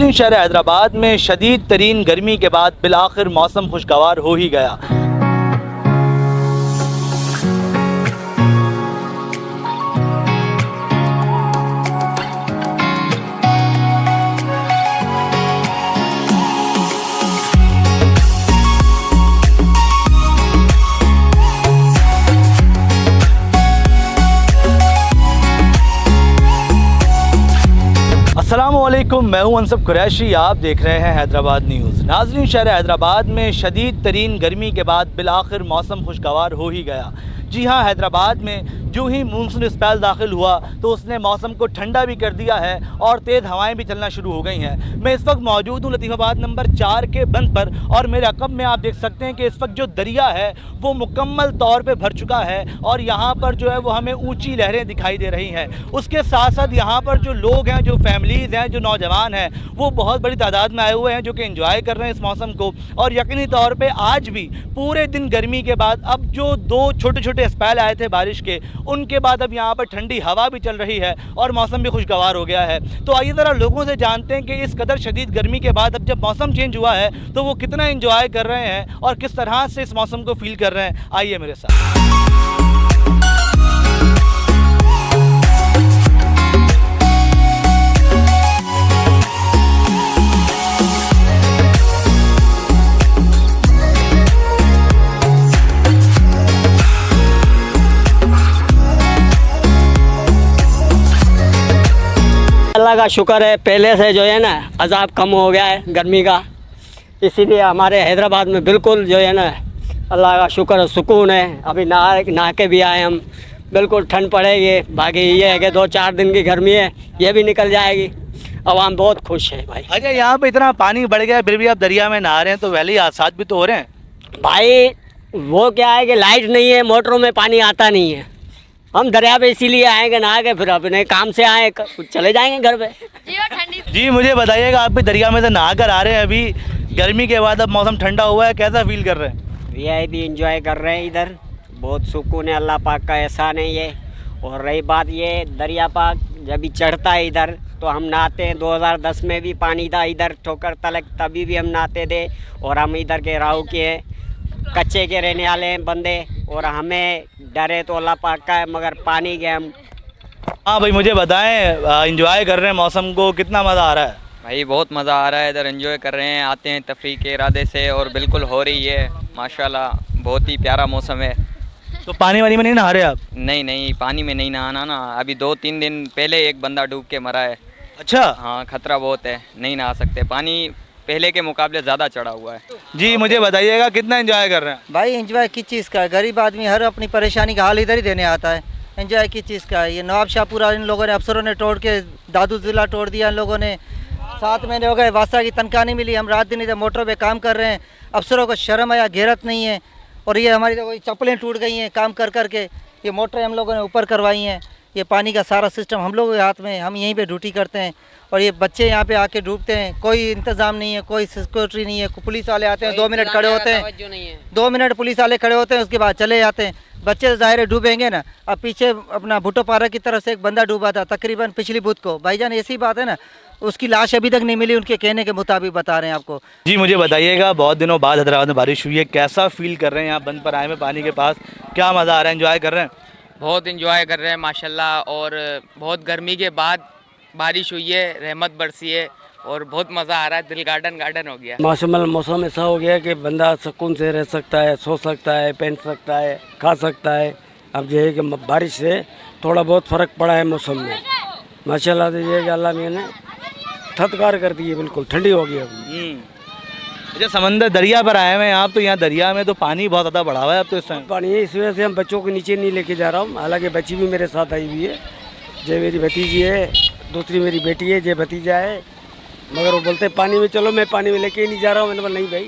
नाज़रीन, शहर हैदराबाद में शदीद तरीन गर्मी के बाद बिलाखिर मौसम खुशगवार हो ही गया। अस्सलामुअलैकुम, मैं हूं अनसब कुरैशी, आप देख रहे हैं हैदराबाद न्यूज़। नाज़रीन, शहर हैदराबाद में शदीद तरीन गर्मी के बाद बिलाखिर मौसम खुशगवार हो ही गया। जी हाँ, हैदराबाद में जो ही मानसून स्पेल दाखिल हुआ तो उसने मौसम को ठंडा भी कर दिया है और तेज़ हवाएं भी चलना शुरू हो गई हैं। मैं इस वक्त मौजूद हूँ लतीफ़ाबाद नंबर 4 के बंद पर और मेरे अक़ब में आप देख सकते हैं कि इस वक्त जो दरिया है वो मुकम्मल तौर पे भर चुका है और यहाँ पर जो है वो हमें ऊंची लहरें दिखाई दे रही हैं। उसके साथ साथ यहाँ पर जो लोग हैं, जो फैमिलीज़ हैं, जो नौजवान हैं, वो बहुत बड़ी तादाद में आए हुए हैं जो कि एंजॉय कर रहे हैं इस मौसम को। और यकीनी तौर पर आज भी पूरे दिन गर्मी के बाद अब जो 2 छोटे छोटे स्पेल आए थे बारिश के, उनके बाद अब यहाँ पर ठंडी हवा भी चल रही है और मौसम भी खुशगवार हो गया है। तो आइए ज़रा लोगों से जानते हैं कि इस कदर शदीद गर्मी के बाद अब जब मौसम चेंज हुआ है तो वो कितना एंजॉय कर रहे हैं और किस तरह से इस मौसम को फील कर रहे हैं। आइए मेरे साथ। अल्लाह का शुक्र है, पहले से जो है ना अज़ाब कम हो गया है गर्मी का, इसीलिए हमारे हैदराबाद में बिल्कुल जो है ना अल्लाह का शुक्र है, सुकून है। अभी नहा के भी आए हम, बिल्कुल ठंड पड़ेगी। बाकी ये है कि 2-4 दिन की गर्मी है, ये भी निकल जाएगी। आवाम बहुत खुश है भाई। अच्छा, यहाँ पे इतना पानी बढ़ गया फिर भी आप दरिया में नहा रहे हैं तो वैली हादसा भी तो हो रहे हैं भाई। वो क्या है कि लाइट नहीं है, मोटरों में पानी आता नहीं है। हम दरिया पे इसीलिए आएंगे नहा के, फिर अपने काम से आए चले जाएंगे घर पे। जी मुझे बताइएगा, आप भी दरिया में से नहा कर आ रहे हैं, अभी गर्मी के बाद अब मौसम ठंडा हुआ है, कैसा फील कर रहे हैं? वीआईपी एंजॉय कर रहे हैं इधर, बहुत सुकून है, अल्लाह पाक का एहसान है ये। और रही बात ये दरिया पाक जब भी चढ़ता है इधर तो हम नहाते हैं। 2010 में भी पानी था इधर ठोकर तलक, तभी भी हम नहाते थे। और हम इधर के राहू के हैं, कच्चे के रहने वाले हैं बंदे, और हमें डरे तो अल्लाह पाक का है, मगर पानी गए हम। हाँ भाई, मुझे बताएं, एंजॉय कर रहे हैं मौसम को, कितना मज़ा आ रहा है? भाई बहुत मज़ा आ रहा है, इधर एंजॉय कर रहे हैं, आते हैं तफरी के इरादे से और बिल्कुल हो रही है माशाल्लाह, बहुत ही प्यारा मौसम है। तो पानी वानी में नहीं नहा रहे आप? नहीं, पानी में नहीं नहाना ना, अभी 2-3 दिन पहले एक बंदा डूब के मरा है। अच्छा। हाँ, खतरा बहुत है, नहीं नहा सकते, पानी पहले के मुकाबले ज़्यादा चढ़ा हुआ है। जी मुझे बताइएगा, कितना एंजॉय कर रहे हैं? भाई एंजॉय किस चीज़ का है, गरीब आदमी हर अपनी परेशानी का हाल इधर ही देने आता है। एंजॉय किस चीज़ का है? ये नवाब शाहपुरा इन लोगों ने, अफसरों ने तोड़ के, दादू ज़िला तोड़ दिया इन लोगों ने। 7 महीने हो गए, वास्ता की तनख्वाह नहीं मिली, हम रात दिन इधर मोटरों पे काम कर रहे हैं। अफसरों को शर्म या गैरत नहीं है। और ये हमारी तो चप्पलें टूट गई हैं काम कर कर के, ये मोटरें हम लोगों ने ऊपर करवाई हैं। ये पानी का सारा सिस्टम हम लोगों के हाथ में, हम यहीं पे ड्यूटी करते हैं और ये बच्चे यहाँ पे आके डूबते हैं। कोई इंतज़ाम नहीं है, कोई सिक्योरिटी नहीं है। पुलिस वाले आते हैं, 2 मिनट खड़े होते हैं, 2 मिनट पुलिस वाले खड़े होते हैं, उसके बाद चले जाते हैं। बच्चे ज़ाहिर है डूबेंगे ना। अब पीछे अपना भुट्टो पारा की तरफ से एक बंदा डूबा था तकरीबन पिछली बुध को। भाईजान ऐसी बात है ना, उसकी लाश अभी तक नहीं मिली, उनके कहने के मुताबिक बता रहे हैं आपको। जी मुझे बताइएगा, बहुत दिनों बाद हैदराबाद में बारिश हुई है, कैसा फील कर रहे हैं? यहाँ बंद पर आए में पानी के पास, क्या मज़ा आ रहा है, एंजॉय कर रहे हैं? बहुत इंजॉय कर रहे हैं माशाल्लाह, और बहुत गर्मी के बाद बारिश हुई है, रहमत बरसी है और बहुत मज़ा आ रहा है, दिल गार्डन हो गया। मौसम ऐसा हो गया कि बंदा सुकून से रह सकता है, सो सकता है, पहन सकता है, खा सकता है। अब जो है कि बारिश से थोड़ा बहुत फ़र्क पड़ा है मौसम में, माशाल्लाह। दीजिए कि अल्लाह ने थतकार कर दी है, बिल्कुल ठंडी हो गई अब। अच्छा, समंदर दरिया पर आए हुए हैं आप, तो यहाँ दरिया में तो पानी बहुत ज़्यादा बढ़ा हुआ है अब तो इस टाइम। पानी है, इस वजह से हम बच्चों को नीचे नहीं लेके जा रहा हूँ। हालांकि बच्ची भी मेरे साथ आई हुई है, जो मेरी भतीजी है, दूसरी मेरी बेटी है, जो भतीजा है, मगर वो बोलते पानी में चलो, मैं पानी में लेके ही नहीं जा रहा हूँ। मैंने बोला नहीं भाई।